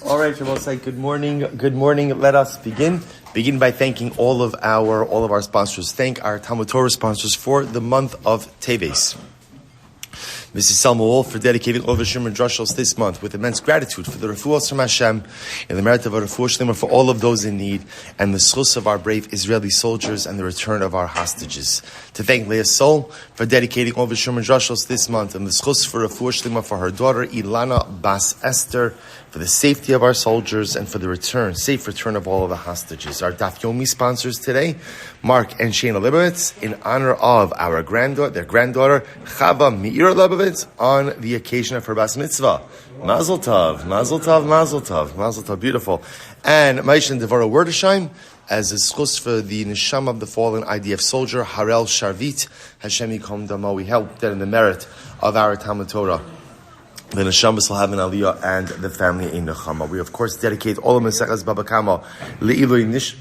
All right, Shabbat say good morning. Good morning. Let us begin. Begin by thanking all of our sponsors. Thank our TALMUD TORAH sponsors for the month of Teves. Mrs. Selma Woolf for dedicating all of the Shiurim and drushos this month with immense gratitude for the refuos from Hashem and the merit of a refuah sheleima for all of those in need and the zchus of our brave Israeli soldiers and the return of our hostages. To thank Leah Sol for dedicating all of the Shiurim and drushos this month and the zchus for refuah sheleima for her daughter Ilana, Bas Esther, for the safety of our soldiers and for the safe return of all of the hostages. Our Daf Yomi sponsors today, Marc and Shana Lebovits, in honor of their granddaughter, Chava Miera Lebovits, on the occasion of her Bas Mitzvah. Mazel tov, mazel tov, mazel tov, mazel tov, beautiful. And Ma'isha and Devara Wordesheim, as a zchus for the Neshama of the fallen IDF soldier, Harush Sharvit, Hashem yikom damo. We help that in the merit of our TALMUD TORAH. The Neshama will have an aliya and the family in Neshama. We of course dedicate all of Maseches Baba Kama Le'ilui Nishmas.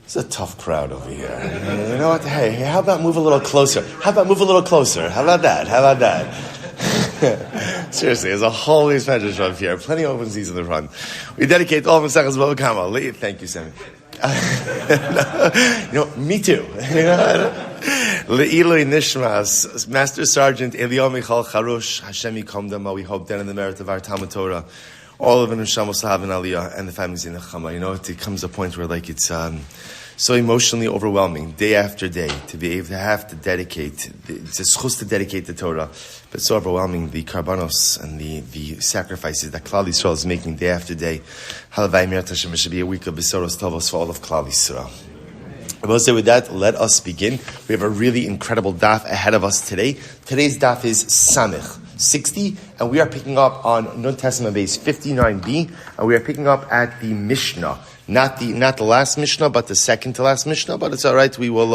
It's a tough crowd over here. You know what? Hey, how about move a little closer? How about that? Seriously, there's a whole expansion up here. Plenty of open seats in the front. We dedicate all of Maseches Baba Kama. Thank you, Sammy. Me too. Le'ilui Nishmas, Master Sergeant Eliyahu Harush, Hashem yikom damo. We hope that in the merit of our TALMUD TORAH, all of the Neshama will have an aliya and the families in Neshama. You know, it comes a point where it's so emotionally overwhelming, day after day, to be able to have to dedicate, it's a zchus to dedicate the Torah, but so overwhelming, the karbanos and the sacrifices that Klal Yisrael is making day after day. Halavai Mir Hashem, it should be a week of besoros tovos for all of Klal Yisrael. I will say with that, let us begin. We have a really incredible daf ahead of us today. Today's daf is Samich 60, and we are picking up on Nun Testament base 59b, and we are picking up at the Mishnah. Not the last Mishnah, but the second to last Mishnah. But it's all right. We will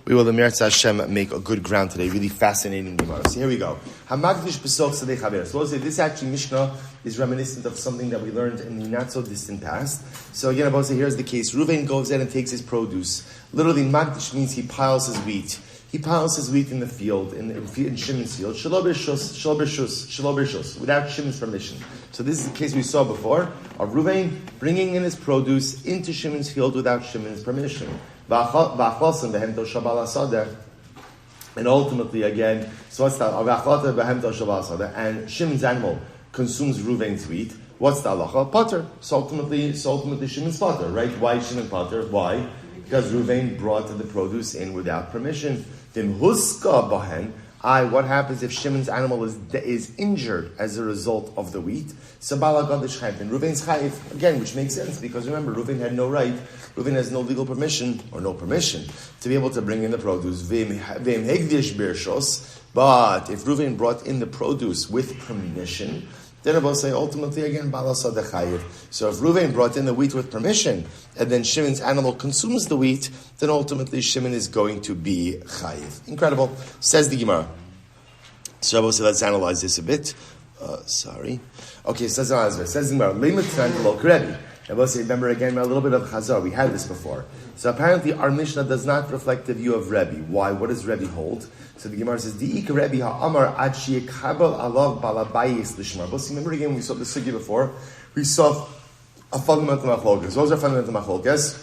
Emeretz Hashem make a good ground today. Really fascinating Gemara. So here we go. Hamagdish b'soch sadei chaver. So we'll say this actually Mishnah is reminiscent of something that we learned in the not so distant past. So again, I'll say here's the case. Reuven goes in and takes his produce. Literally, Magdish means he piles his wheat. He piles his wheat in the field, in Shimon's field, shelo b'rishus, without Shimon's permission. So this is the case we saw before, of Reuven bringing in his produce into Shimon's field without Shimon's permission. And ultimately, again, so what's that? And Shimon's animal consumes Reuven's wheat. What's the halacha? Potter. So ultimately Shimon's potter, right? Why Shimon potter? Why? Because Reuven brought the produce in without permission. What happens if Shimon's animal is injured as a result of the wheat? Then Reuven's chayiv, again, which makes sense, because remember, Reuven had no right, Reuven has no legal permission, or no permission, to be able to bring in the produce. But if Reuven brought in the produce with permission, then I will say ultimately again, balasa de chayiv. So if Reuven brought in the wheat with permission, and then Shimon's animal consumes the wheat, then ultimately Shimon is going to be chayiv. Incredible. Says the Gemara. So I will say, let's analyze this a bit. Okay, says the Gemara. I will say, remember again, a little bit of chazar. We had this before. So apparently our Mishnah does not reflect the view of Rebbe. Why? What does Rebbe hold? So the Gemara says, Di'ik Rebbe ha'amar ad sheyekabel alav balabayis lishmar. But remember again, we saw this sugi before. We saw a fundamental machlokes. What was our fundamental machlokes?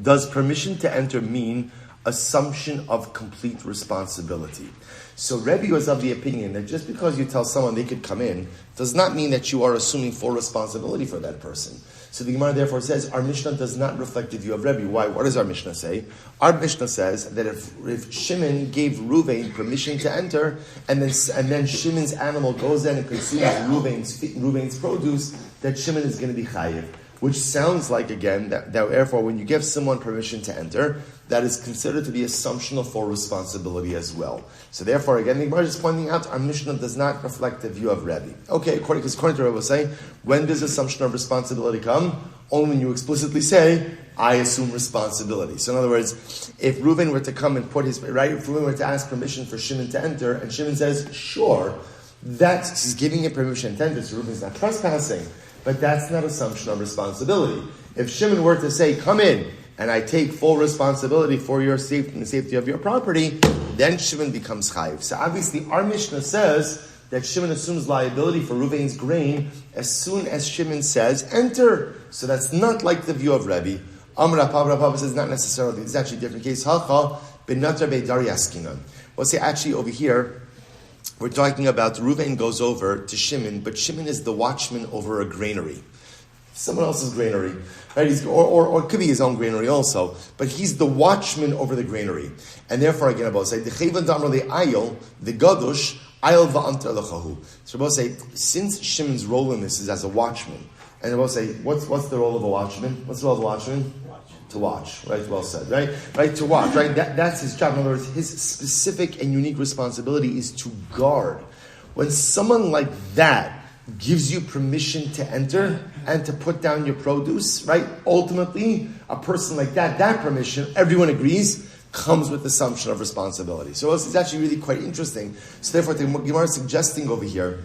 Does permission to enter mean assumption of complete responsibility? So Rebbe was of the opinion that just because you tell someone they could come in does not mean that you are assuming full responsibility for that person. So the Gemara therefore says our Mishnah does not reflect the view of Rebbe. Why? What does our Mishnah say? Our Mishnah says that if Shimon gave Reuven permission to enter, and then Shimon's animal goes in and consumes Reuven's produce, that Shimon is going to be chayiv. Which sounds like, again, that therefore when you give someone permission to enter, that is considered to be assumption of full responsibility as well. So therefore, again, the Gemara is pointing out our Mishnah does not reflect the view of Rebbe. Okay, according to Rebbe was saying, when does assumption of responsibility come? Only when you explicitly say, I assume responsibility. So in other words, if Reuven were to come and if Reuven were to ask permission for Shimon to enter, and Shimon says, sure, he's giving it permission to enter, so Reuven's not trespassing. But that's not assumption of responsibility. If Shimon were to say, come in, and I take full responsibility for your safety and the safety of your property, then Shimon becomes chayiv. So obviously our Mishnah says that Shimon assumes liability for Ruvain's grain as soon as Shimon says, enter. So that's not like the view of Rebbe. Rav says not necessarily. This is actually a different case. We'll say actually over here, we're talking about Ruvain goes over to Shimon, but Shimon is the watchman over a granary. Someone else's granary, right? Or it could be his own granary also, but he's the watchman over the granary. And therefore, again, Abba say, the ayil, the gadush, ayil va'antar lechahu. So Abba say, since Shimon's role in this is as a watchman, and Abba say, what's the role of a watchman? What's the role of a watchman? To watch, right? Well said, right? Right, to watch, right? That's his job. In other words, his specific and unique responsibility is to guard. When someone like that gives you permission to enter and to put down your produce, right? Ultimately, a person like that permission, everyone agrees, comes with the assumption of responsibility. So it's actually really quite interesting. So therefore, the Gemara is suggesting over here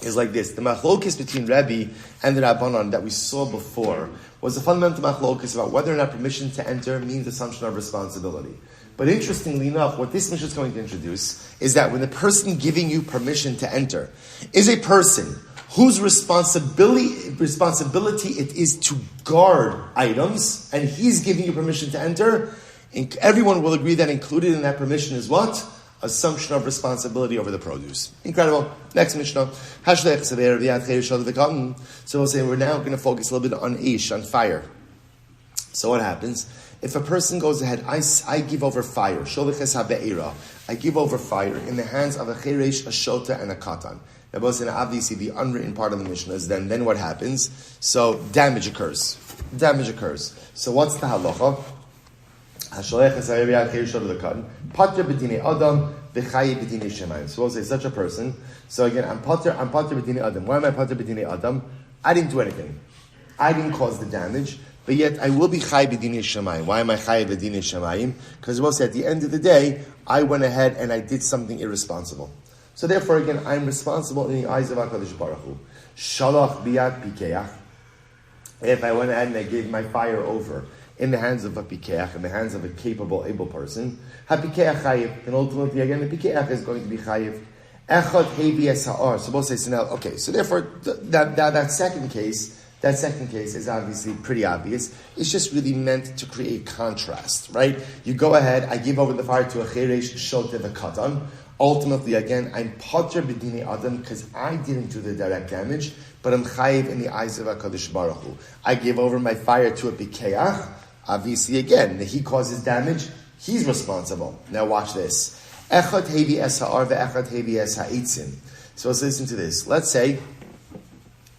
is like this. The machlokes between Rebbe and the Rabbanon that we saw before was a fundamental machlokes about whether or not permission to enter means assumption of responsibility. But interestingly enough, what this Mishnah is going to introduce is that when the person giving you permission to enter is a person whose responsibility it is to guard items, and he's giving you permission to enter, and everyone will agree that included in that permission is what? Assumption of responsibility over the produce. Incredible. Next Mishnah. So we'll say we're now going to focus a little bit on ish, on fire. So what happens? If a person goes ahead, I give over fire. I give over fire in the hands of a cheresh, a shota, and a katan. Now, obviously, the unwritten part of the Mishnah is then what happens? So damage occurs. So what's the halacha? So we'll say such a person. So again, I'm pater b'dinei adam. Why am I pater b'dinei adam? I didn't do anything. I didn't cause the damage, but yet I will be chai b'dinei shamayim. Why am I chai b'dinei shamayim? Because we'll say at the end of the day, I went ahead and I did something irresponsible. So therefore, again, I'm responsible in the eyes of HaKadosh Baruch Hu. Shalach biyad pikeach. If I went ahead and I gave my fire over in the hands of a pikeach, in the hands of a capable, able person, ha-pikeach chayiv, and ultimately, again, the pikeach is going to be chayiv. Echad hevi esa'ar. So both say, so now, okay, so therefore, that second case is obviously pretty obvious. It's just really meant to create contrast, right? You go ahead, I give over the fire to a cheresh, shotev, a katan. Ultimately, again, I'm pater b'dinei adam because I didn't do the direct damage, but I'm chayiv in the eyes of HaKadosh Baruch Hu. I give over my fire to a pikeach. Obviously, again, he causes damage, he's responsible. Now watch this. Echad hevi esa'ar ve'echad hevi esa'etzim. So let's listen to this. Let's say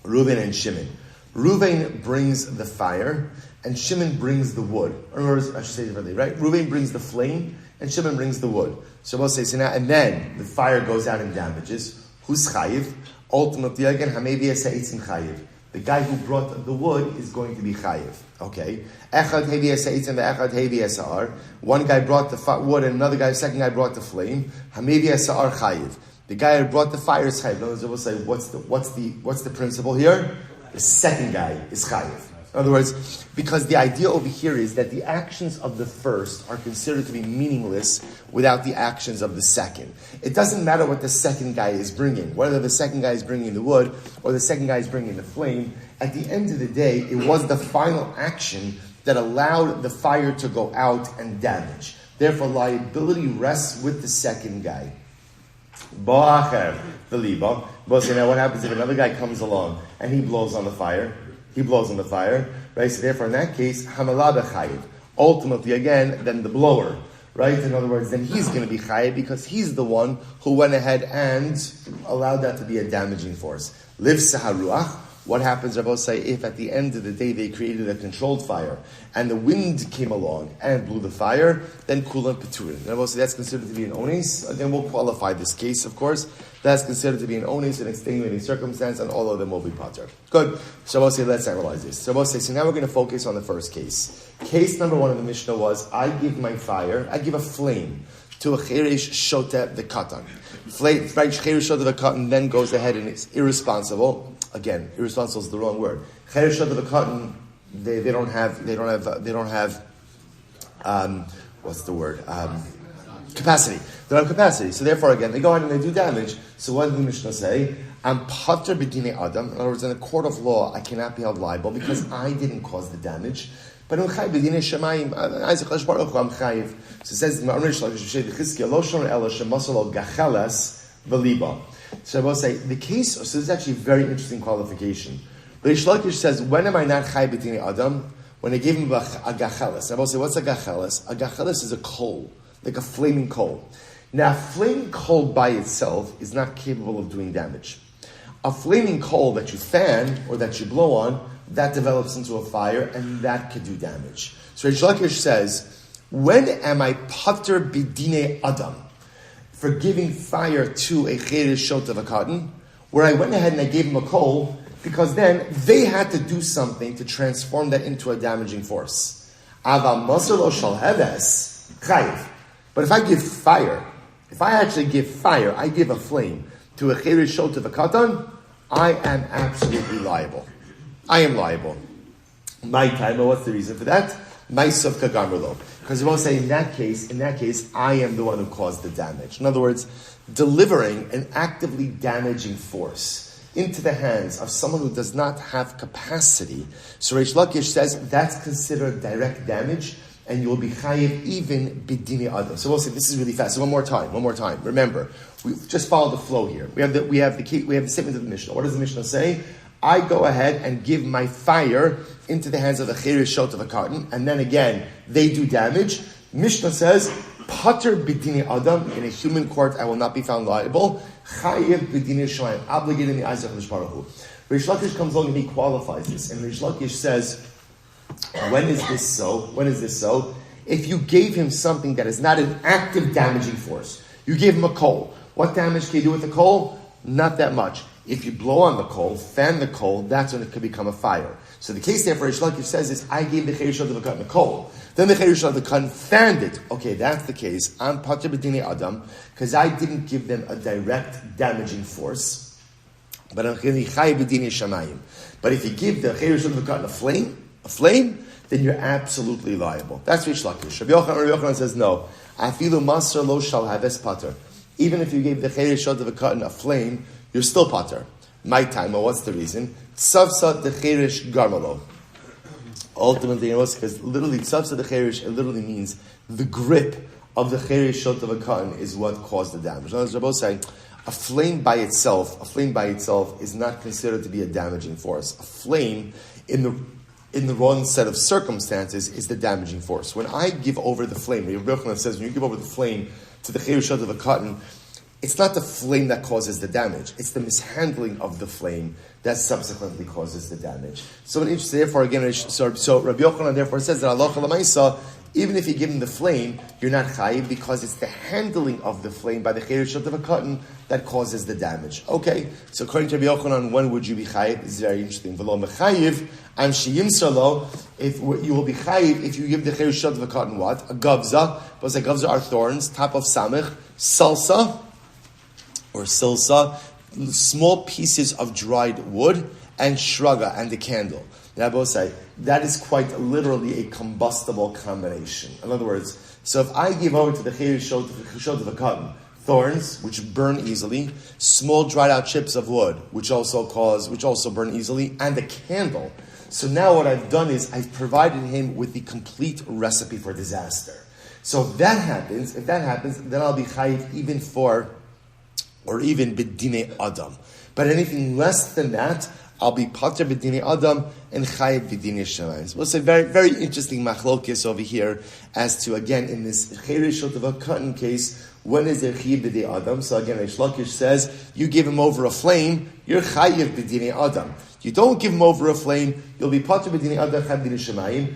Reuven and Shimon. Reuven brings the fire, and Shimon brings the wood. Or I should say it differently, right? Reuven brings the flame, and Shimon brings the wood. So we'll say, so now, and then the fire goes out and damages. Who's chayiv? Ultimately, again, hamevi esa'etzim chayiv. The guy who brought the wood is going to be chayiv. Okay. Echad hevi esa'etzim ve'echad hevi esa'ar. One guy brought the wood, and second guy brought the flame. Hamevi esa'ar chayiv. The guy who brought the fire is chayiv. In other words, we'll say, what's the principle here? The second guy is chayiv. In other words, because the idea over here is that the actions of the first are considered to be meaningless without the actions of the second. It doesn't matter what the second guy is bringing, whether the second guy is bringing the wood or the second guy is bringing the flame. At the end of the day, it was the final action that allowed the fire to go out and damage. Therefore, liability rests with the second guy. Ba'acher, the liba. But now what happens if another guy comes along and he blows on the fire? Right? So therefore, in that case, hamalada chayiv. Ultimately, again, then the blower, right? In other words, then he's going to be chayiv because he's the one who went ahead and allowed that to be a damaging force. Liv saharuach. What happens, Rabbi say, if at the end of the day they created a controlled fire and the wind came along and blew the fire, then kulan peturin. Rabbi say that's considered to be an onis. Again, we'll qualify this case, of course. That's considered to be an onis, an extenuating circumstance, and all of them will be pater. Good. So Rabbi say, let's analyze this. So Rabbi say, so now we're going to focus on the first case. Case number one of the Mishnah was, I give a flame to a cheresh shoteh the katan. Cheresh shoteh the katan then goes ahead and is irresponsible. Again, irresponsible is the wrong word. Cheresh shoteh the katan, they don't have what's the word? capacity. They don't have capacity. So therefore, again, they go ahead and they do damage. So what did the Mishnah say? I'm pater b'dinei adam. In other words, in a court of law, I cannot be held liable because I didn't cause the damage. But I'm chayiv b'dinei shemayim. I'm chayiv. So it says, so I will say, the case, so this is actually a very interesting qualification. Reish Lakish says, when am I not chayiv b'dinei adam? When I gave him a gacheles. I will say, what's a gacheles? A gacheles is a coal, like a flaming coal. Now, a flaming coal by itself is not capable of doing damage. A flaming coal that you fan or that you blow on, that develops into a fire and that could do damage. So Reish Lakish says, when am I pater b'dinei adam? For giving fire to a cheresh shot of a cotton, where I went ahead and I gave him a coal, because then they had to do something to transform that into a damaging force. But if I give fire, if I actually give fire, I give a flame to a cheresh shot of a cotton, I am absolutely liable. I am liable. My time, what's the reason for that? Myself kagamrlo. Because we will say in that case, I am the one who caused the damage. In other words, delivering an actively damaging force into the hands of someone who does not have capacity. So Reish Lakish says that's considered direct damage, and you will be chayiv even b'dinei adam. So we'll say this is really fast. So one more time. Remember, we just follow the flow here. We have the statement of the Mishnah. What does the Mishnah say? I go ahead and give my fire into the hands of a cheresh shot of a carton, and then again, they do damage. Mishnah says, pater b'dinei adam, in a human court I will not be found liable. Chayiv b'dinei sheleimah, obligated in the eyes of Hashem. Reish Lakish comes along and he qualifies this, and Reish Lakish says, when is this so? If you gave him something that is not an active damaging force, you gave him a coal. What damage can you do with the coal? Not that much. If you blow on the coal, fan the coal, that's when it could become a fire. So the case there for Reish Lakish says is, I gave the cheresh shot of a cotton a coal. Then the cheresh shot of the cotton fanned it. Okay, that's the case. I'm pater b'dinei adam, because I didn't give them a direct damaging force. But I'm chayiv b'dinei shemayim. But if you give the cheresh shot of the cotton a flame, then you're absolutely liable. That's Reish Lakish. Rabbi Yochanan says, no. Afilu maser lo shal haves pater. Even if you gave the cheresh shot of a cotton a flame, you're still pater. My time, well, what's the reason? Tzavsa de cheresh garmalo. Ultimately, because literally, tzavsa de cheresh, it literally means the grip of the cheresh shot of a cotton is what caused the damage. As Rabbi saying, a flame by itself is not considered to be a damaging force. A flame in the wrong set of circumstances is the damaging force. When I give over the flame, Rabbi Yochanan says, when you give over the flame to the cheresh shot of a cotton, it's not the flame that causes the damage. It's the mishandling of the flame that subsequently causes the damage. So, therefore, again, so Rabbi Yochanan therefore says that halacha l'maisa, even if you give him the flame, you're not chayiv because it's the handling of the flame by the cheresh shot of a cotton that causes the damage. Okay, so according to Rabbi Yochanan, when would you be chayiv? This is very interesting. V'lo mechayiv, am sheyimsar, if you will be chayiv if you give the cheresh shot of a cotton what? A gavza, because the gavza are thorns, top of samech, salsa, or silsa, small pieces of dried wood, and shraga, and the candle. Now, both say that is quite literally a combustible combination. In other words, so if I give over to the cheresh shot of a cotton thorns, which burn easily, small dried out chips of wood, which also burn easily, and a candle. So now what I've done is I've provided him with the complete recipe for disaster. So if that happens, then I'll be chayiv even b'dinei adam. But anything less than that, I'll be pater b'dinei adam and chayiv b'dinei shemayim. We'll say very, very interesting machlokes over here as to, again, in this cheresh shot of a cotton case, when is there chayiv b'dinei adam? So again, Reish Lakish says, you give him over a flame, you're chayiv b'dinei adam. You don't give him over a flame, you'll be pater b'dinei adam, chayiv b'dinei shemayim.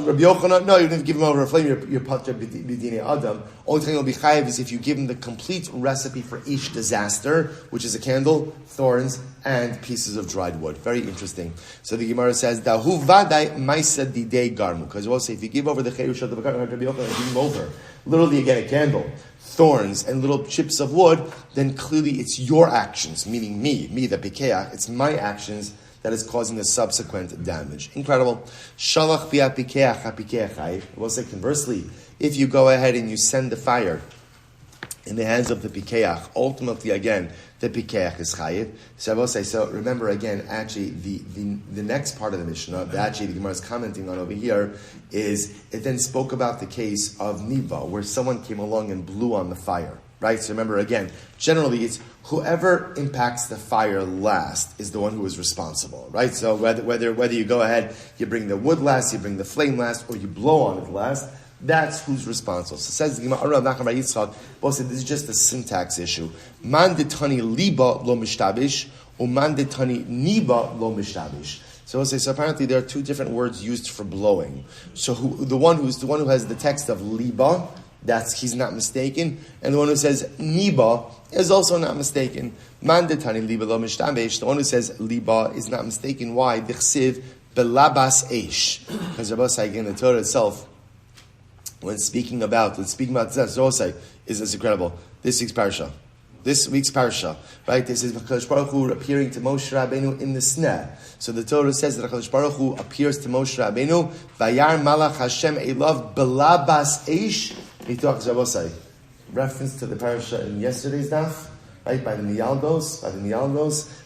Rabbi Yochanan, no, you don't give him over a flame, you're pater b'dinei adam. Only thing you'll be chayiv is if you give him the complete recipe for each disaster, which is a candle, thorns, and pieces of dried wood. Very interesting. So the Gemara says, Dahu vadai maisa didei garmu. Because we'll say, if you give over the cheresh shot of a cotton, Rabbi Yochanan, give him over, literally again a candle, thorns, and little chips of wood, then clearly it's your actions, meaning me the pikeach, it's my actions that is causing the subsequent damage. Incredible. Shalach v'apikeach hapikeach. We'll say conversely, if you go ahead and you send the fire in the hands of the Pikeach. Ultimately, again, the Pikeach is Chayiv. So I will say, so remember again, actually, the next part of the Mishnah, that actually the Gemara is commenting on over here, is it then spoke about the case of Niva, where someone came along and blew on the fire. Right? So remember again, generally it's whoever impacts the fire last is the one who is responsible. Right? So whether you go ahead, you bring the wood last, you bring the flame last, or you blow on it last, that's who's responsible. So says the Gemara, this is just a syntax issue. Man detani liba lo mishtabish, or man detani niba lo mishtabish. So we'll say, so apparently there are two different words used for blowing. So the one who has the text of liba, he's not mistaken, and the one who says niba is also not mistaken. Man detani liba lo mishtabish. The one who says liba is not mistaken. Why? Dichsiv belabas eish. Because Rabbi Shmuel in the Torah itself, when speaking about Zerosai, is incredible. This week's parsha, right? This is HaKadosh Baruch Hu appearing to Moshe Rabbeinu in the sneh. So the Torah says that HaKadosh Baruch Hu appears to Moshe Rabbeinu, Vayar Malach Hashem Elav Belabas Eish Mitoch Zerosai. Reference to the parsha in yesterday's daf, right? By the Mialdos.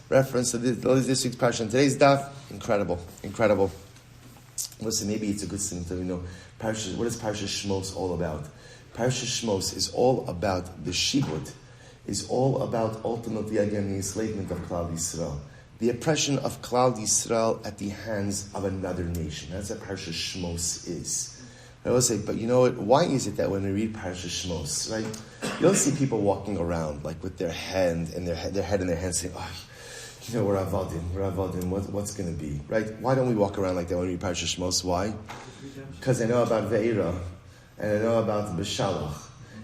Reference to this week's parsha in today's daf. Incredible. Listen, maybe it's a good thing to know. What is Parsha Shmos all about? Parsha Shmos is all about the shibud, is all about ultimately again the enslavement of Klal Yisrael, the oppression of Klal Yisrael at the hands of another nation. That's what Parsha Shmos is. I will say, but you know what? Why is it that when we read Parsha Shmos, right, you don't see people walking around like with their head in their hand saying, "Oh, you know, we're avodim. What's going to be?" Right? Why don't we walk around like that when we read Parsha Shmos? Why? Because I know about Ve'ira, and I know about B'Shalach.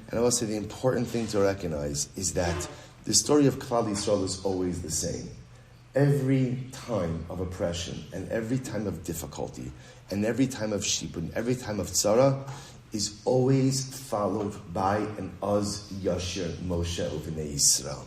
And I will say the important thing to recognize is that the story of Klal Yisrael is always the same. Every time of oppression, and every time of difficulty, and every time of shibud, every time of tzara, is always followed by an Oz Yashir Moshe Uvnei Yisrael.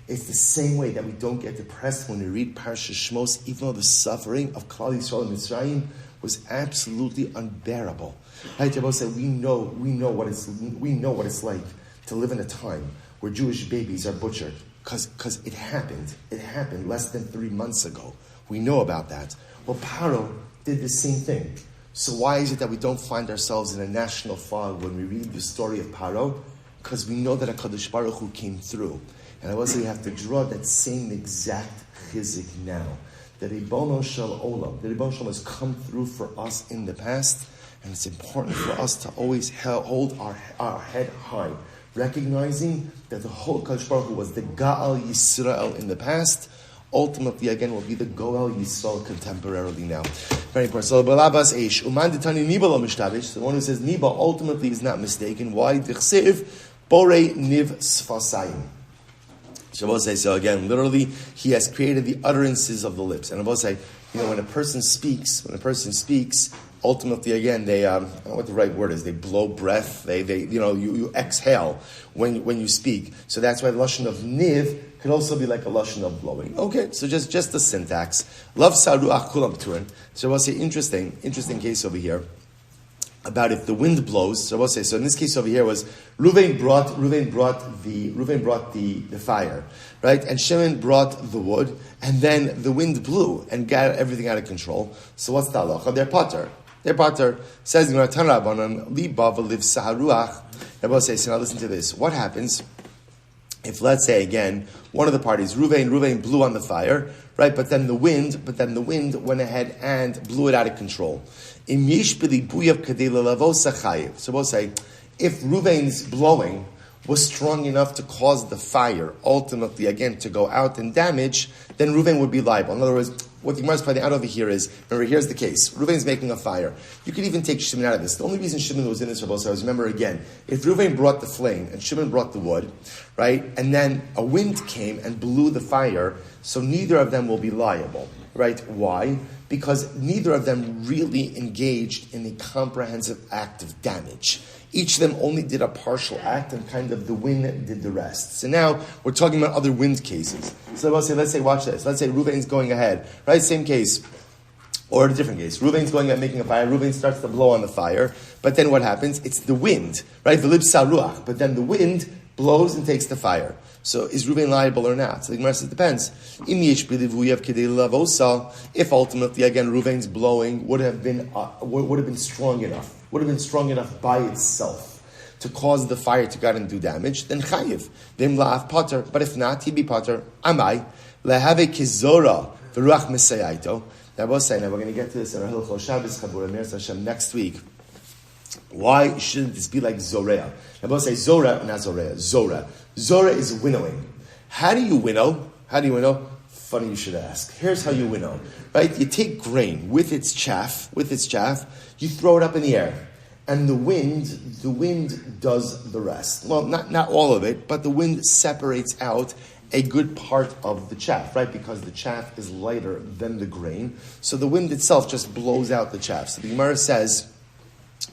It's the same way that we don't get depressed when we read Parsha Shmos, even though the suffering of Klal Yisrael and Mitzrayim was absolutely unbearable. Right? Rabbi said, we know what it's like to live in a time where Jewish babies are butchered because it happened. It happened less than 3 months ago. We know about that. Well, Paro did the same thing. So why is it that we don't find ourselves in a national fog when we read the story of Paro? Because we know that HaKadosh Baruch Hu came through. And I will say you have to draw that same exact chizik now. That Ribono Shel Olam, that Ribono Shel has come through for us in the past, and it's important for us to always hold our head high, recognizing that the whole Kadosh Baruch Hu was the Ga'al Yisrael in the past, ultimately again will be the Goel Yisrael contemporarily now. Very important. So Balabas Eish, Uman Ditani Niba lo Mishtavish, the one who says Niba ultimately is not mistaken. Why? Dichsiv Borei Niv Sfasayim. Shabbos say, so again, literally, he has created the utterances of the lips. And Shabbos say, when a person speaks, ultimately, again, they, I don't know what the right word is, they blow breath, you exhale when you speak. So that's why the lashon of niv could also be like a lashon of blowing. Okay, so just the syntax. Love saruach kulam turin. So Shabbos say, interesting case over here. About if the wind blows, so we'll say. So in this case over here was Reuven brought the fire, right? And Shimon brought the wood, and then the wind blew and got everything out of control. So what's the halacha? They're pater. Says the Tan Rabbanan li Bava liv saharuach. Rabbi says, so now listen to this. What happens if, let's say again, one of the parties, Reuven blew on the fire, right? But then the wind went ahead and blew it out of control. So we'll say, if Reuven's blowing was strong enough to cause the fire, ultimately, again, to go out and damage, then Reuven would be liable. In other words, what the Gemara is pointing out over here is, remember, here's the case. Reuven's making a fire. You could even take Shimon out of this. The only reason Shimon was in this, Rabbi, is remember again, if Reuven brought the flame and Shimon brought the wood, right, and then a wind came and blew the fire, so neither of them will be liable, right? Why? Because neither of them really engaged in a comprehensive act of damage. Each of them only did a partial act, and kind of the wind did the rest. So now we're talking about other wind cases. So let's say, watch this. Let's say Reuven's going ahead, right? Same case, or a different case. Reuven's going ahead making a fire. Reuven starts to blow on the fire, but then what happens? It's the wind, right? V'lib saruach. But then the wind blows and takes the fire. So is Reuven liable or not? So the Gemara says it depends. If ultimately again Reuven's blowing would have been strong enough by itself to cause the fire to go out and do damage, then chayiv. Vim la'af pater. But if not, he'd be pater. Amai lehave kizora v'ruach mesayaito. Now we're going to get to this in our Hilchos Shabbos Chabura Meretz Hashem next week. Why shouldn't this be like Zorea? Now we'll say Zora, not Zorea. Zora. Zora is winnowing. How do you winnow? Funny you should ask. Here's how you winnow. Right? You take grain with its chaff, you throw it up in the air. And the wind does the rest. Well, not all of it, but the wind separates out a good part of the chaff, right? Because the chaff is lighter than the grain. So the wind itself just blows out the chaff. So the Gemara says,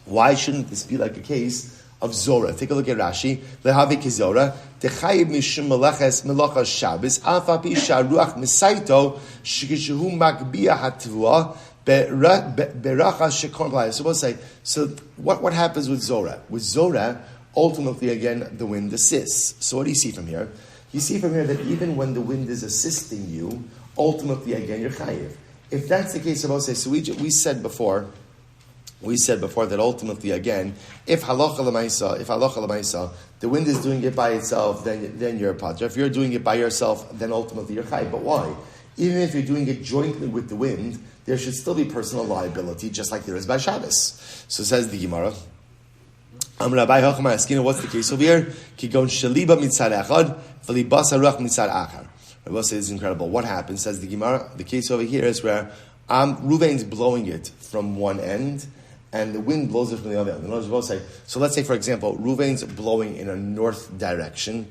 why shouldn't this be like a case of Zora? Take a look at Rashi. Lehavi kizora, techayib mishum meleches melachas Shabbos, afapi sharuach misaito, shikishu makbiyah hatvua, berachas shekor b'layah. So we'll say, so what happens with Zora? With Zora, ultimately again, the wind assists. So what do you see from here? You see from here that even when the wind is assisting you, ultimately again you're chayiv. If that's the case, I will say, so we said before that ultimately again, if halacha l'maisa, the wind is doing it by itself, then you're a pater. If you're doing it by yourself, then ultimately you're chayiv. But why? Even if you're doing it jointly with the wind, there should still be personal liability, just like there is by Shabbos. So says the Gemara. What's the case over here? Kigon sheleima mitzad echad, v'libas haruach mitzad achar. Rabbi says it's incredible. What happens? Says the Gemara. The case over here is where Reuven's blowing it from one end, and the wind blows it from the other end. So let's say, for example, Reuven's blowing in a north direction,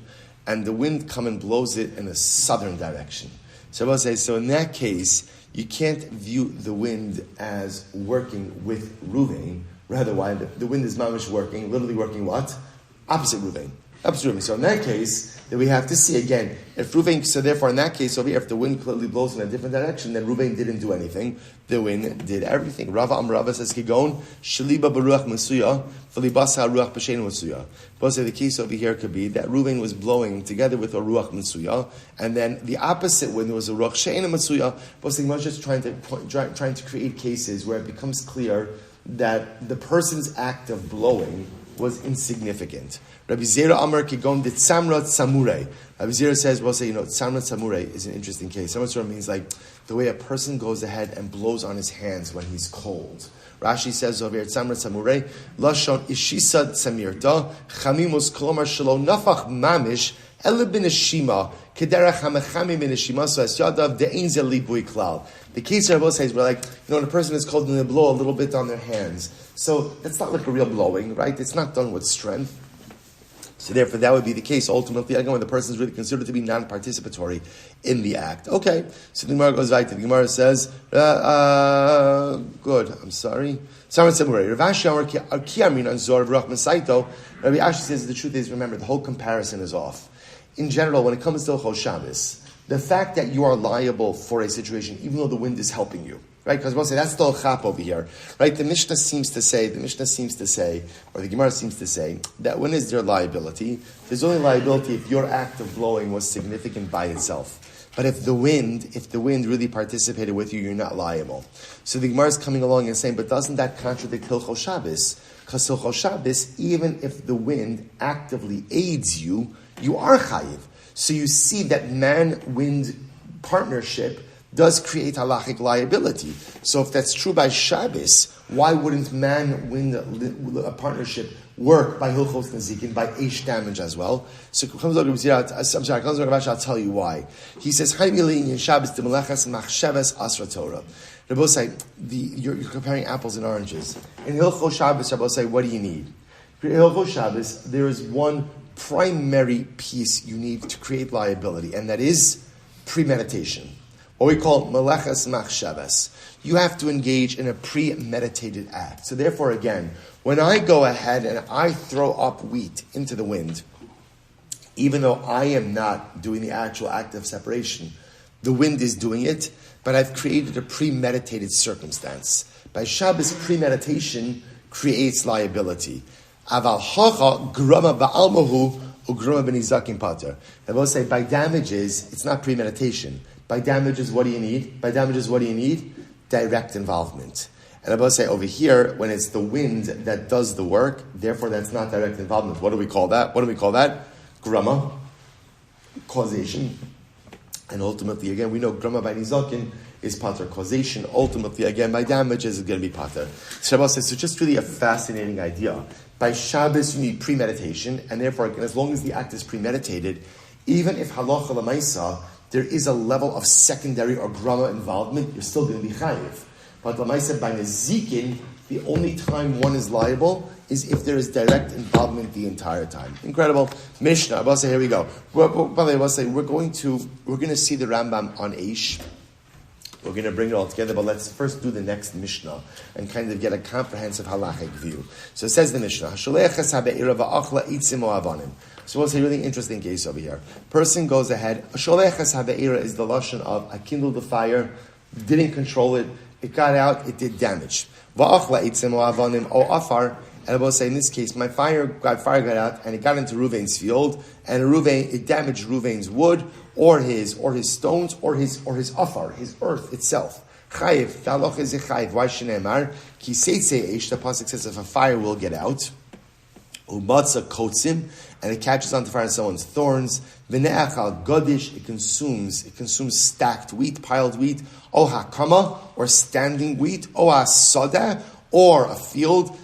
and the wind comes and blows it in a southern direction. So Rabbi says, so in that case, you can't view the wind as working with Reuven. Rather, why the wind is mamish working, literally working what? Opposite Reuven. So in that case, then we have to see again, if Reuven, so therefore in that case over here, if the wind clearly blows in a different direction, then Reuven didn't do anything. The wind did everything. Rava says, Kigon, sheleima baruach mesuya, v'libasa ruach b'shein mesuya. But the case over here could be that Reuven was blowing together with a ruach mesuya, and then the opposite wind was a ruach shein mesuya. But the Gemara is just trying to create cases where it becomes clear that the person's act of blowing was insignificant. Rabbi Zera Amar Kigon dit Samrat Samurei. Rabbi Zera says, Samrat Samurei is an interesting case. Samrat means like the way a person goes ahead and blows on his hands when he's cold. Rashi says over here, Samrat Samurei, Lashon Ishisad Samirta, Chamimus Kolomar Shalo Nafach Mamish, Ele Bineshima, Kederach Hamachami Bineshima, so as Yadav De'in Zeli Bui Klal. The case I will say is where, like, when a person is cold and they blow a little bit on their hands. So that's not like a real blowing, right? It's not done with strength. So therefore, that would be the case. Ultimately, again, when the person is really considered to be non-participatory in the act. Okay. So the Gemara goes right. The Gemara says, good. I'm sorry. Rabbi Ashi says the truth is, remember, the whole comparison is off. In general, when it comes to Hilchos Shabbos, the fact that you are liable for a situation, even though the wind is helping you, right? Because we'll say that's still chap over here, right? The Mishnah seems to say, or the Gemara seems to say, that when is there liability? There's only liability if your act of blowing was significant by itself. But if the wind really participated with you, you're not liable. So the Gemara is coming along and saying, but doesn't that contradict Hilchos Shabbos? Because Hilchos Shabbos, even if the wind actively aids you, you are chayiv. So you see that man-wind partnership does create halachic liability. So if that's true by Shabbos, why wouldn't man-wind partnership work by Hilchos Nezikin, by Eish damage as well? So I'll tell you why. He says, Rabbi say, you're comparing apples and oranges. In Hilchos Shabbos, Rabbi say, what do you need? In Hilchos Shabbos, there is one primary piece you need to create liability, and that is premeditation. What we call meleches machshavas. You have to engage in a premeditated act. So therefore, again, when I go ahead and I throw up wheat into the wind, even though I am not doing the actual act of separation, the wind is doing it, but I've created a premeditated circumstance. By Shabbos, premeditation creates liability. Aval hacha grama ba'almahu ugruma benizakim pater. I will say by damages, it's not premeditation. By damages, what do you need? Direct involvement. And I will say over here, when it's the wind that does the work, therefore that's not direct involvement. What do we call that? Grama, causation. And ultimately, again, we know grama by nizakin is pater, causation. Ultimately, again, by damages is going to be pater. So it's just really a fascinating idea. By Shabbos, you need premeditation, and therefore, again, as long as the act is premeditated, even if halacha l'maisa, there is a level of secondary or grama involvement, you're still going to be chayiv. But l'maisa by nezikin, the only time one is liable is if there is direct involvement the entire time. Incredible. Mishnah. I will say, here we go. By the way, I will say, we're going to see the Rambam on Eish. We're going to bring it all together, but let's first do the next Mishnah and kind of get a comprehensive halachic view. So it says the Mishnah, so we'll say a really interesting case over here. Person goes ahead, Sholechas habe'ira is the lashon of, I kindled the fire, didn't control it, it got out, it did damage. And I will say in this case, my fire got out and it got into Ruvain's field, and it damaged Ruvain's wood, or his stones, or his afar, his earth itself. Chayiv, the halacha is a chayiv. Why shenemar? Ki seitze eish, the pasuk says if a fire will get out, umatza kotzim, and it catches on to fire on someone's thorns. V'ne'ach al godish, it consumes stacked wheat, piled wheat. O hakama, or standing wheat. O asada, or a field.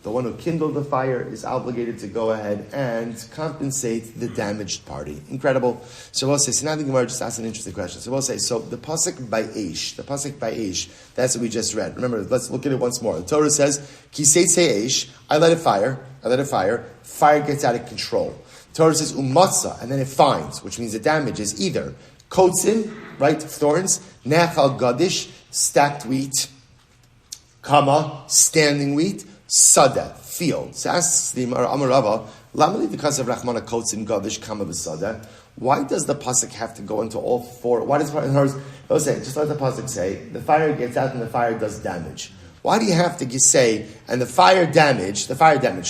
The one who kindled the fire is obligated to go ahead and compensate the damaged party. Incredible. So we'll say, so now the Gemara just asked an interesting question. So we'll say, so the pasuk by Eish, that's what we just read. Remember, let's look at it once more. The Torah says, Ki seitze Eish, I let it fire, fire gets out of control. The Torah says, Umatza, and then it finds, which means the damage is either kotzim, right, thorns, nechal gadish, stacked wheat, kama, standing wheat, sada, field. So asks the Amarava, Lamali because of Rahmana Kotzim Gadish Kama B'Sada. Why does the pasuk have to go into all four? Why does just let the pasuk say the fire gets out and the fire does damage? Why do you have to say and the fire damaged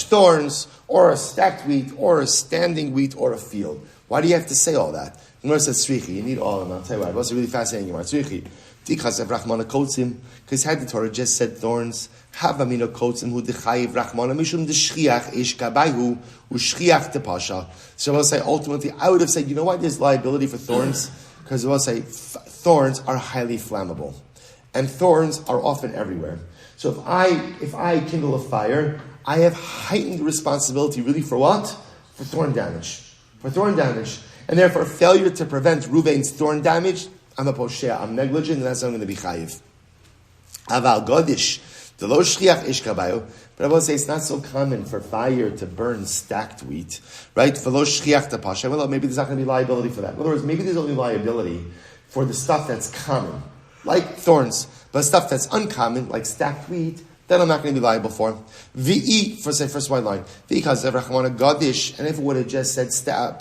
thorns or a stacked wheat or a standing wheat or a field? Why do you have to say all that? Gemara says tzrichi. You need all of them. I'll tell you why. It was really fascinating. Gemara tzrichi. Because of Rahmana Kotzim, because had the Torah just said thorns, Chava Miera Lebovits hu dechayiv Rahmana mishum deshchiach ish kabayhu ushchiach tepasha. So I will say ultimately, I would have said, you know why there's liability for thorns? Because I will say thorns are highly flammable, and thorns are often everywhere. So if I kindle a fire, I have heightened responsibility. Really for what? For thorn damage. And therefore, failure to prevent Ruvain's thorn damage, I'm a poshea, I'm negligent, and that's how I'm going to be chayiv. Aval godish, the lo shchiach ish kabayu. But I will say it's not so common for fire to burn stacked wheat, right? V'lo shchiach tepasha. Well, maybe there's not going to be liability for that. In other words, maybe there's only liability for the stuff that's common, like thorns, but stuff that's uncommon, like stacked wheat, then I'm not going to be liable for. V'i, for say first white line, because of Rachmana godish, and if it would have just said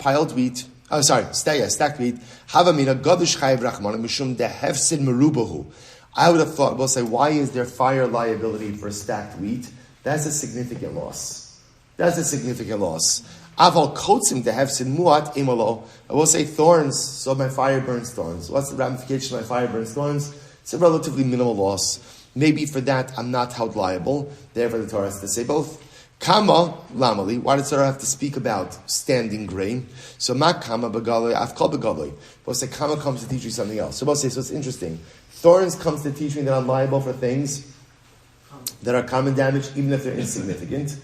piled wheat. Stacked wheat. Chava Miera Lebovits chayiv Rahmana mishum dehefsid merubahu. I would have thought, we'll say, why is there fire liability for stacked wheat? That's a significant loss. Aval kotzim dehefsid muat imalo. I will say thorns, so my fire burns thorns. What's the ramification of my fire burns thorns? It's a relatively minimal loss. Maybe for that I'm not held liable. Therefore the Torah has to say both. Kama lamali. Why does Torah have to speak about standing grain? So ma kama begaloi afkol begaloi. We'll say kama comes to teach you something else. So we'll say, so it's interesting. Thorns comes to teach me that I'm liable for things that are common damage, even if they're insignificant.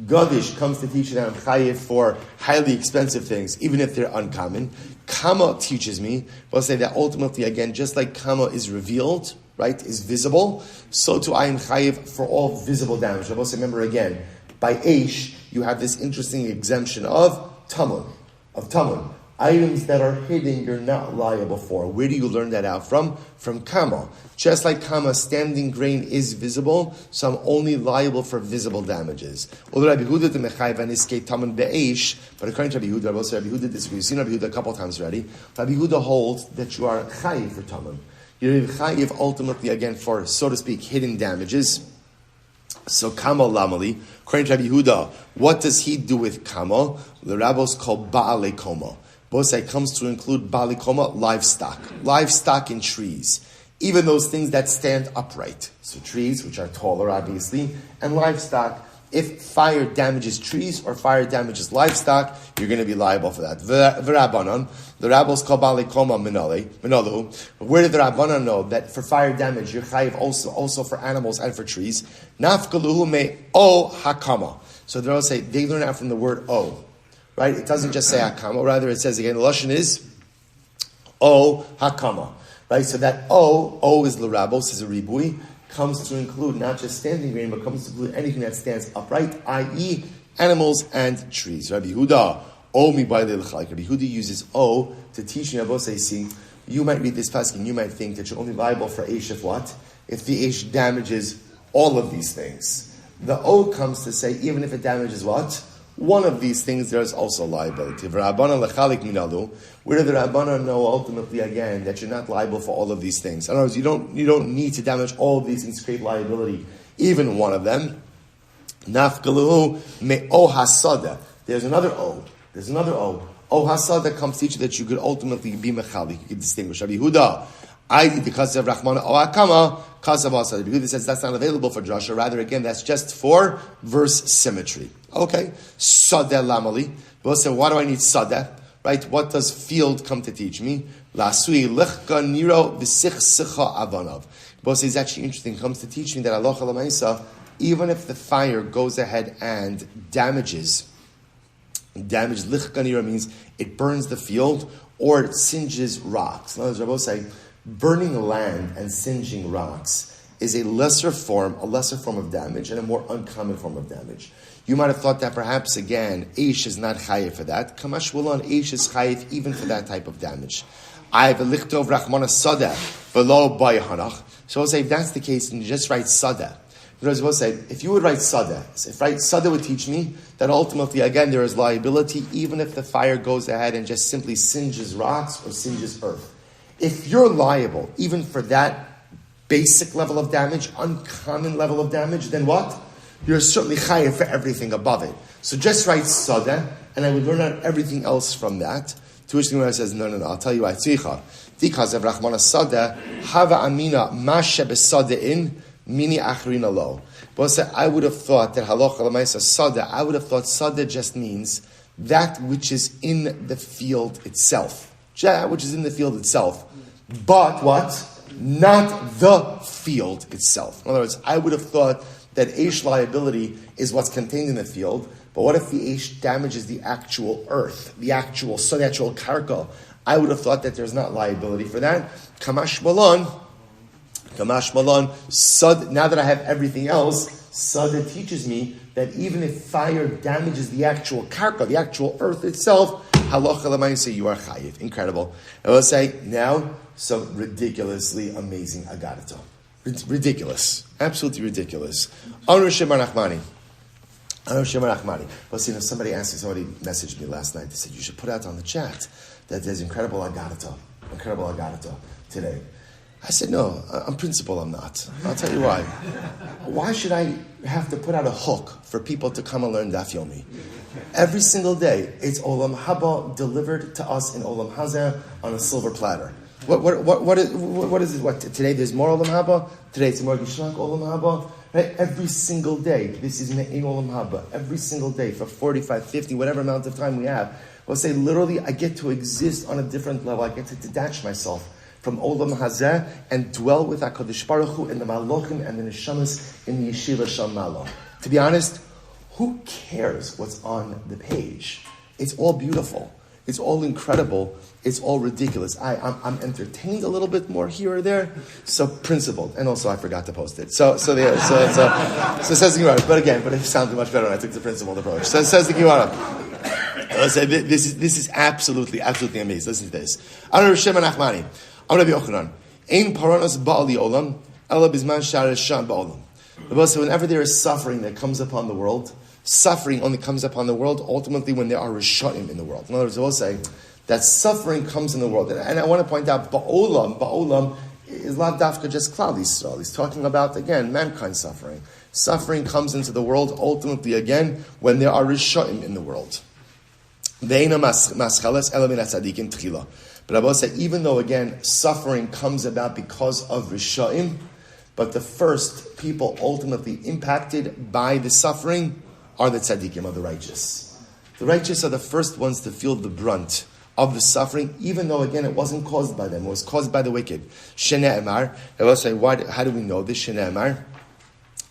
Gadish comes to teach you that I'm chayiv for highly expensive things, even if they're uncommon. Kama teaches me, we'll say that ultimately, again, just like kama is revealed, right, is visible, so too I am chayiv for all visible damage. I will say, remember again, by Eish, you have this interesting exemption of TALMUD. Items that are hidden, you're not liable for. Where do you learn that out from? From Kama. Just like Kama, standing grain is visible, so I'm only liable for visible damages. But according to Rabbi Yehuda, Rabbi Yehuda disagrees. You've seen Rabbi Yehuda a couple of times already. Rabbi Yehuda holds that you are chayiv for TALMUD. You're chayiv ultimately, again, for, so to speak, hidden damages. So Kamal Lamali, according to Rabbi Yehuda, what does he do with Kamal? The rabbis call Ba'alei Koma. Bosai comes to include Ba'alei Koma, livestock in trees. Even those things that stand upright. So trees, which are taller, obviously, and livestock. If fire damages trees or fire damages livestock, you're going to be liable for that. V'Rabbanan, the rabbis call Ba'alei Koma minalu. Where did the Rabbanan know that for fire damage, you're chayiv also for animals and for trees? Nafkaluhu me o hakama. So they all say, they learn out from the word o. Right? It doesn't just say hakama, rather it says again, the lashon is o hakama. Right? So that o is l'rabos, is a ribui, comes to include not just standing grain, but comes to include anything that stands upright, i.e. animals and trees. Rabbi Yehuda, o mi ba'alei l'chalik. Rabbi Yehuda uses o to teach me about, see, you might read this passage and you might think that you're only liable for eish if what? If the eish damages all of these things. The o comes to say, even if it damages what? One of these things, there's also liability. Where did the Rabbanan know ultimately again that you're not liable for all of these things? In other words, you don't need to damage all of these things to create liability, even one of them. Nafkaluhu me o hasada. There's another o. O hasada comes to teach you that you could ultimately be mechalik. You could distinguish. Rabbi Yehuda, because of Rahman o akama, kasav asad. Rabbi Yehuda says that's not available for drasha. Rather, again, that's just for verse symmetry. Okay, sadeh lamali. But so why do I need sadeh? Right? What does field come to teach me? Lasui lichka niro v'sich sicha avanav. But it's actually interesting. It comes to teach me that Allah Lamaisa, even if the fire goes ahead and damages lichka niro means it burns the field or it singes rocks. In other words, Rabbi say burning land and singeing rocks is a lesser form of damage and a more uncommon form of damage. You might have thought that perhaps, again, Eish is not chayiv for that. Kamash Wulon, Eish is chayiv even for that type of damage. I have a lichtov rachmana sadeh below bayahanach. So I'll say, if that's the case, then you just write sadeh. Because we'll say, if you would write sadeh, sadeh would teach me that ultimately, again, there is liability even if the fire goes ahead and just simply singes rocks or singes earth. If you're liable even for that basic level of damage, uncommon level of damage, then what? You're certainly chayiv for everything above it. So just write sadeh, and I would learn out everything else from that. To which the Gemara says, no, I'll tell you why. Tzricha. Because of Rachmana sadeh, hava amina mashe besadein mini achrina lo. But I would have thought that halacha l'maisa sadeh, I would have thought sadeh just means that which is in the field itself. That which is in the field itself. But what? Not the field itself. In other words, I would have thought that Eish liability is what's contained in the field, but what if the Eish damages the actual earth, the actual karka? I would have thought that there's not liability for that. Kamash Malon, now that I have everything else, Sada teaches me that even if fire damages the actual karka, the actual earth itself, halacha l'maaseh you are chayiv. Incredible. I will say now some ridiculously amazing agadata. Ridiculous. Absolutely ridiculous. Harush Nachmani. But somebody messaged me last night. They said, you should put out on the chat that there's incredible agadata today. I said, no, on principle I'm not. I'll tell you why. Why should I have to put out a hook for people to come and learn Daf Yomi? Every single day, it's Olam Haba delivered to us in Olam Hazeh on a silver platter. What is it? What today? There's more Olam Haba. Today it's more Gishmak Olam Haba. Right? Every single day, this is in Olam Haba. Every single day for 45, 50, whatever amount of time we have. We'll say literally, I get to exist on a different level. I get to detach myself from Olam Hazeh and dwell with HaKadosh Baruch Hu and the Malochim and the Neshamas in the Yeshiva Sham Malo. To be honest, who cares what's on the page? It's all beautiful. It's all incredible. It's all ridiculous. I'm entertained a little bit more here or there. So principled. And also I forgot to post it. So says the Gemara. But it sounded much better when I took the principled approach. So says the Gemara. This is absolutely amazing. Listen to this. Am Yisroel Rabbi Yochanan. Ein paranos ba'ali olam, ela bizman shara sham ba'olam. So whenever there is suffering that comes upon the world, suffering only comes upon the world ultimately when there are rishonim in the world. In other words, I will say that suffering comes in the world. And I want to point out, ba'olam is lav dafka just Klal Yisrael. He's talking about, again, mankind suffering. Suffering comes into the world ultimately again when there are rishoim in the world. But I will say, even though again suffering comes about because of rishoim, but the first people ultimately impacted by the suffering are the tzaddikim, are the righteous. The righteous are the first ones to feel the brunt of the suffering, even though again it wasn't caused by them, it was caused by the wicked. Sheleimah, I will say, how do we know this? Sheleimah,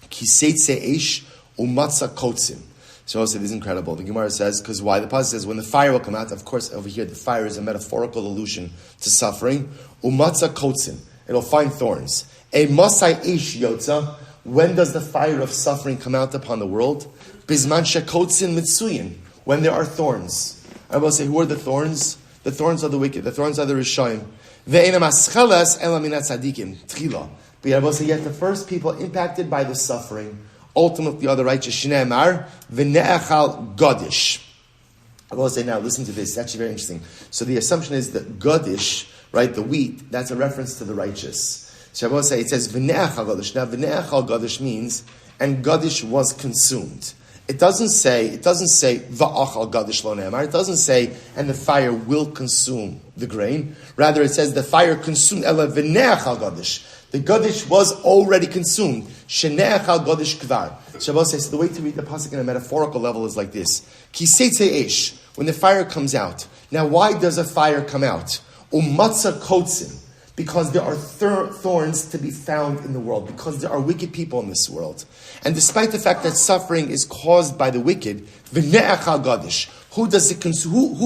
kiseitze eish umatza kotzim. So also, this is incredible. The Gemara says, because why? The Pasuk says, when the fire will come out, of course, over here, the fire is a metaphorical allusion to suffering. Umatza kotzim. It'll find thorns. A masai eish yotza. When does the fire of suffering come out upon the world? Bizman shekotzim mitsuyin. When there are thorns. I will say, who are the thorns? The thorns are the wicked. The thorns are the rishoim. Ve'ena maschelas ela minat tzadikim. Tchila. But I will say, yet the first people impacted by the suffering ultimately are the righteous. Shneimar v'ne'echal godish. I will say now, listen to this. It's actually very interesting. So the assumption is that godish, right, the wheat, that's a reference to the righteous. So I will say it says v'ne'echal godish. Now v'ne'echal godish means, and godish was consumed. It doesn't say va'achal godish lo ne'emar. It doesn't say, and the fire will consume the grain. Rather, it says the fire consumed ela v'ne'echal godish. The godish was already consumed. Shene'echal godish kvar. Shabbos says, so the way to read the pasuk in a metaphorical level is like this. Kiseitze eish, when the fire comes out. Now, why does a fire come out? Umatza kotzim, because there are thorns to be found in the world, because there are wicked people in this world. And despite the fact that suffering is caused by the wicked, v'ne'echal godish, who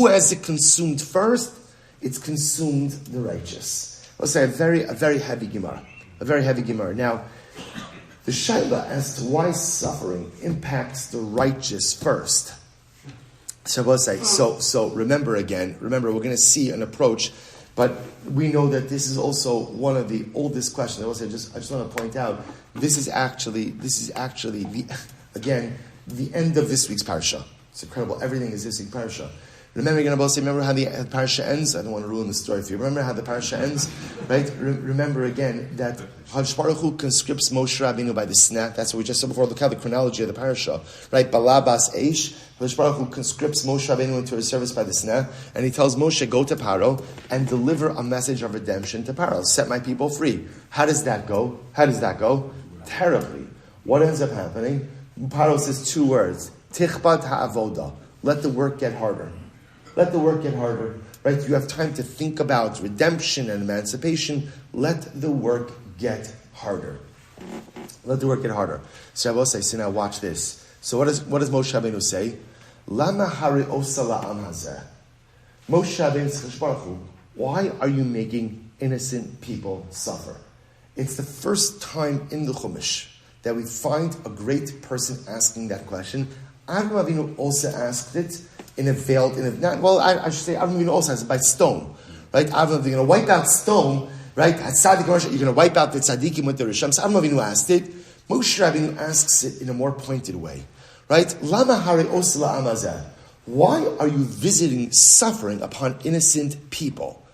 has it consumed first? It's consumed the righteous. I'll say a very heavy Gemara. A very heavy Gemara. Now, the shayla as to why suffering impacts the righteous first. So we'll say, so remember, we're going to see an approach, but we know that this is also one of the oldest questions. I will say, I just want to point out, this is actually the end of this week's parsha. It's incredible. Everything is this week's parsha. Remember how the parsha ends? I don't want to ruin the story for you. Remember how the parsha ends? Right? Remember again that Hakadosh Baruch Hu conscripts Moshe Rabbeinu by the sneh. That's what we just said before. Look how the chronology of the parsha. Right? Balabas Eish. Hakadosh Baruch Hu conscripts Moshe Rabbeinu into his service by the sneh. And he tells Moshe, go to Paro and deliver a message of redemption to Paro. Set my people free. How does that go? Terribly. What ends up happening? Paro says two words. Tichbat ha'avoda. Let the work get harder. Let the work get harder, right? You have time to think about redemption and emancipation. Let the work get harder. Let the work get harder. So I will say, so now watch this. So what does Moshe Rabbeinu say? Lama heroically la'am hazeh. Moshe Rabbeinu says, why are you making innocent people suffer? It's the first time in the Chumash that we find a great person asking that question. Avraham Avinu also asked it I should say, Avraham Avinu also has it by stone, right? Avraham Avinu, you're going to wipe out stone, right? You're going to wipe out the tzaddikim with the risham. So Avraham Avinu asked it. Moshe Rabbeinu asks it in a more pointed way, right? Lama heroically la'am hazeh. Why are you visiting suffering upon innocent people?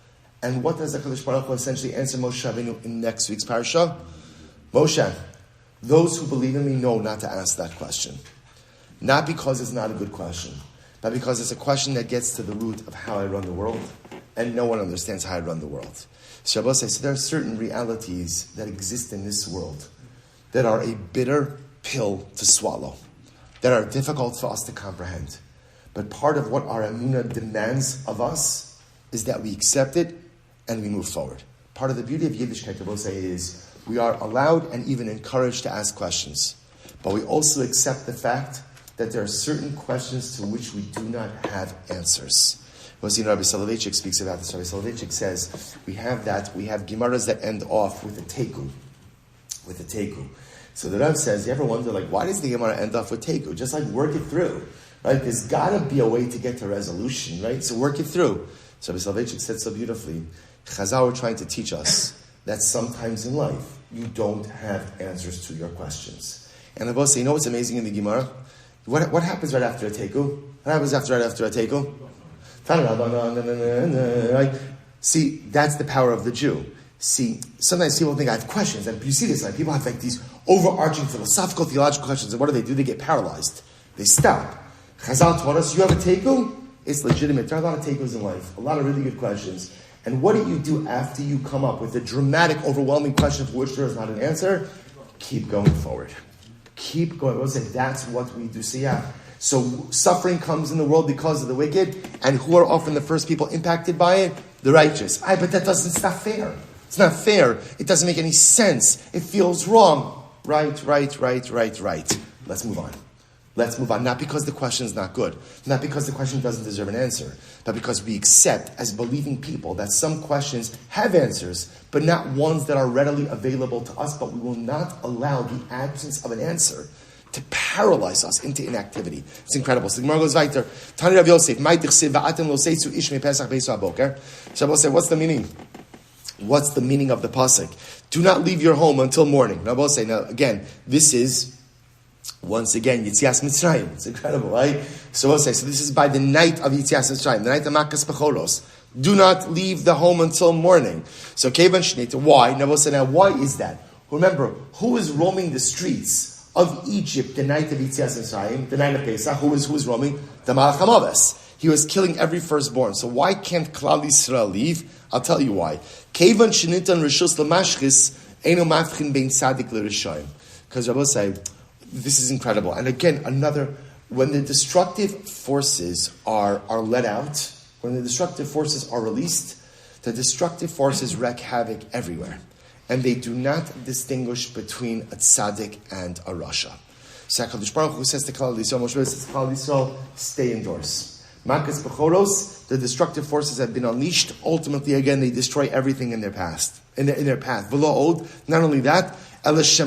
And what does the Kadosh Baruch Hu essentially answer Moshe Rabbeinu in next week's parasha? Moshe, those who believe in me know not to ask that question. Not because it's not a good question, but because it's a question that gets to the root of how I run the world, and no one understands how I run the world. So there are certain realities that exist in this world that are a bitter pill to swallow, that are difficult for us to comprehend. But part of what our emunah demands of us is that we accept it and we move forward. Part of the beauty of Yiddishkeit, I will say, is we are allowed and even encouraged to ask questions, but we also accept the fact that there are certain questions to which we do not have answers. Rabbi Soloveitchik speaks about this. Rabbi Soloveitchik says, we have Gemaras that end off with a teiku. So the Rav says, you ever wonder, why does the Gemara end off with teiku? Just work it through, right? There's got to be a way to get to resolution, right? So work it through. So Rabbi Soloveitchik said so beautifully, Chazal were trying to teach us that sometimes in life, you don't have answers to your questions. And I will say, you know what's amazing in the Gemara? What happens right after a teiku? What happens right after a teiku? Right? See, that's the power of the Jew. See, sometimes people think I have questions, and you see this, like people have like these overarching philosophical, theological questions, and what do? They get paralyzed. They stop. Chazal taught us, you have a teiku, it's legitimate. There are a lot of teikus in life, a lot of really good questions. And what do you do after you come up with a dramatic, overwhelming question for which there is not an answer? Keep going forward. Keep going. We'll say that's what we do. So suffering comes in the world because of the wicked, and who are often the first people impacted by it? The righteous. But it's not fair. It's not fair. It doesn't make any sense. It feels wrong. Right. Let's move on. Not because the question is not good. Not because the question doesn't deserve an answer. But because we accept as believing people that some questions have answers, but not ones that are readily available to us. But we will not allow the absence of an answer to paralyze us into inactivity. It's incredible. So the Gemara goes weiter. Tani Rav Yosef, Mai tichsev va'atem lo seisu ish me Pesach beisu haboker. Shabbos said, what's the meaning? What's the meaning of the pasuk? Do not leave your home until morning. Now, again, this is once again Yitzias Mitzrayim. It's incredible, right? So this is by the night of Yitzias Mitzrayim, the night of Makas Bechoros. Do not leave the home until morning. So Kevan Shnita, why? Now, why is that? Remember, who is roaming the streets of Egypt the night of Yitzias Mitzrayim, the night of Pesach? Who was roaming? The Malach HaMaves. He was killing every firstborn. So why can't Klal Yisrael leave? I'll tell you why. Kevan Shinitan Rishus Lamashchis Eino Mafchin Bein Sadik L'Rishayim. Because Rabbi say, this is incredible. And again, when the destructive forces are let out, when the destructive forces are released, the destructive forces wreak havoc everywhere. And they do not distinguish between a tzaddik and a rasha. So HaKadosh Baruch Hu says to Klal Yisrael, Moshe says to Klal Yisrael, stay indoors. Makas Bechoros, the destructive forces have been unleashed. Ultimately, again, they destroy everything in their path. V'lo od, not only that, both say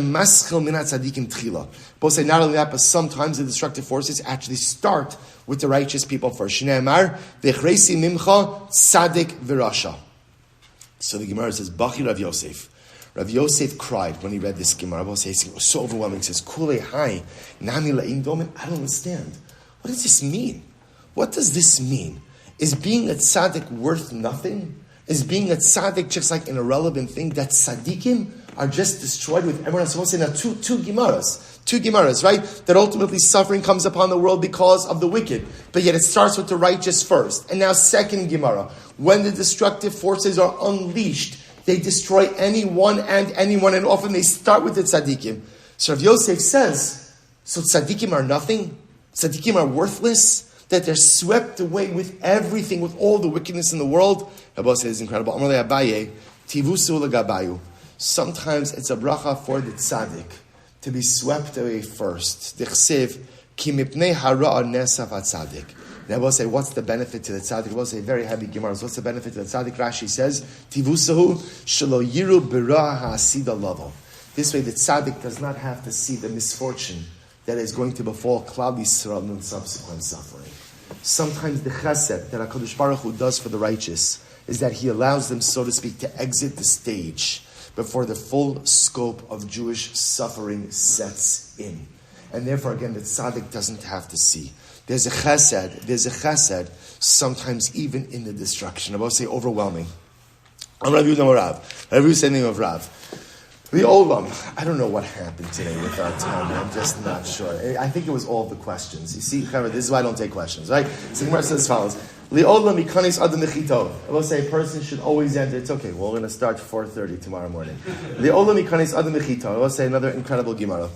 not only that, but sometimes the destructive forces actually start with the righteous people first. Shneimar, v'chresi mimcha tzadik v'rasha. So the Gemara says, Bachi Rav Yosef. Rav Yosef cried when he read this Gemara. It was so overwhelming. He says, Kulei hai, nami la'im domen. I don't understand. What does this mean? What does this mean? Is being a tzaddik worth nothing? Is being a tzaddik just like an irrelevant thing? That tzaddikim are just destroyed with everyone else. I want to say now two Gemaras, right? That ultimately suffering comes upon the world because of the wicked. But yet it starts with the righteous first. And now second Gemara. When the destructive forces are unleashed, they destroy anyone, and often they start with the tzaddikim. So Rav Yosef says, so tzaddikim are nothing? Tzaddikim are worthless? That they're swept away with everything, with all the wickedness in the world? Rabbi says it's incredible. Amarle Abaye, tivusu legabayu. Sometimes it's a bracha for the tzaddik to be swept away first. Dichsev ki mipnei hara nesaf tzaddik. Rabbi say, what's the benefit to the tzaddik? Rabbi say, very heavy Gemaras. What's the benefit to the tzaddik? Rashi says, tivusahu shelo yiru b'ra ha'asida lavo. This way, the tzaddik does not have to see the misfortune that is going to befall Klal Yisrael in subsequent suffering. Sometimes the chesed that HaKadosh Baruch Hu does for the righteous is that He allows them, so to speak, to exit the stage before the full scope of Jewish suffering sets in. And therefore, again, the tzaddik doesn't have to see. There's a chesed, sometimes even in the destruction. I will say overwhelming. I'm Rav Yehuda Rav. Rav Yehuda said the name of Rav. The Olam, I don't know what happened today with our time. I'm just not sure. I think it was all the questions. You see, this is why I don't take questions, right? So the Gemara says as follows. The Olam ikanis adam nechito. I will say a person should always enter. It's okay. We're going to start 4:30 tomorrow morning. The Olam ikanis adam nechito. I will say another incredible Gemara.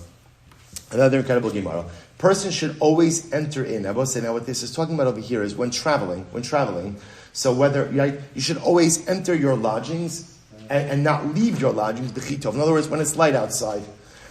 Person should always enter in. I will say now what this is talking about over here is when traveling. So whether you should always enter your lodgings and not leave your lodgings, b'chitov. In other words, when it's light outside,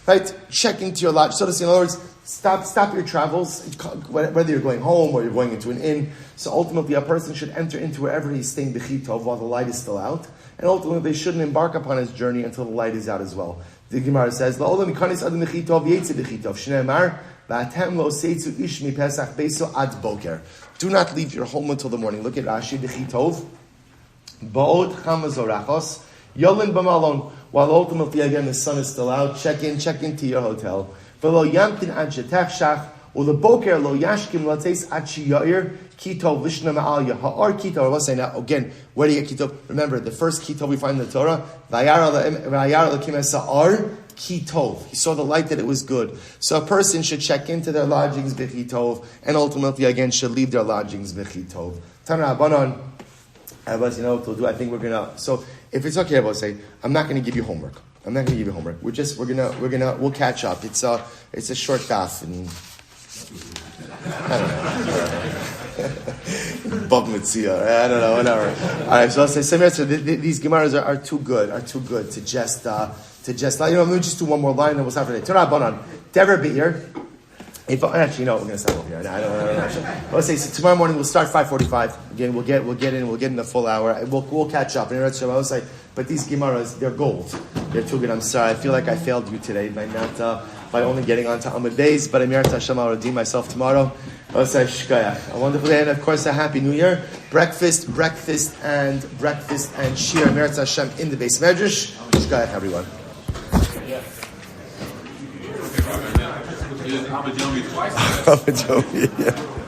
right? Check into your lodge. So to say, in other words, stop your travels, whether you're going home or you're going into an inn. So ultimately, a person should enter into wherever he's staying b'chitov while the light is still out, and ultimately they shouldn't embark upon his journey until the light is out as well. The Gemara says, "La'olam ikanis adam b'chitov yetzi b'chitov." Shneimar v'atem lo seitzu ish mi pesach beiso ad boker. Do not leave your home until the morning. Look at Rashi b'chitov. Ba'od chamazorachos. Yolin b'malon, while ultimately again the sun is still out, check into your hotel. V'lo yamtin ad shetachshach Well, the boker lo yashkim lateis achi yair kitov lishna ma'aliya ha'ar kitov. I was saying now again. Where do you get kitov? Remember the first kitov we find in the Torah. Vayara lekim esa'ar kitov. He saw the light that it was good. So a person should check into their lodgings b'chitov, and ultimately again should leave their lodgings b'chitov. Tana Abanon. Abbas, you know what we'll do? I think we're gonna. So if it's okay, Abbas, say I'm not gonna give you homework. I'm not gonna give you homework. We'll catch up. It's a short daf and I don't know. Bava Mitzvah. I don't know. Whatever. All right. So I'll say these gemaras are too good to just maybe just do one more line and we'll start for today. Torah Banan. Dever Be'ir. Actually, no, we're going to start over here. I don't let's say so tomorrow morning we'll start 5:45. Again, we'll get in the full hour. We'll catch up. And I was like, but these gemaras, they're gold. They're too good. I'm sorry. I feel like I failed you today by only getting on to Amud days. But I'm here to Hashem. I'll redeem myself tomorrow. I'll say shkayach. A wonderful day and of course a happy New Year. Breakfast and shir Meretz Hashem in the base medrash. Shkayach, everyone. Am Yisroel twice. Am Yisroel, yeah.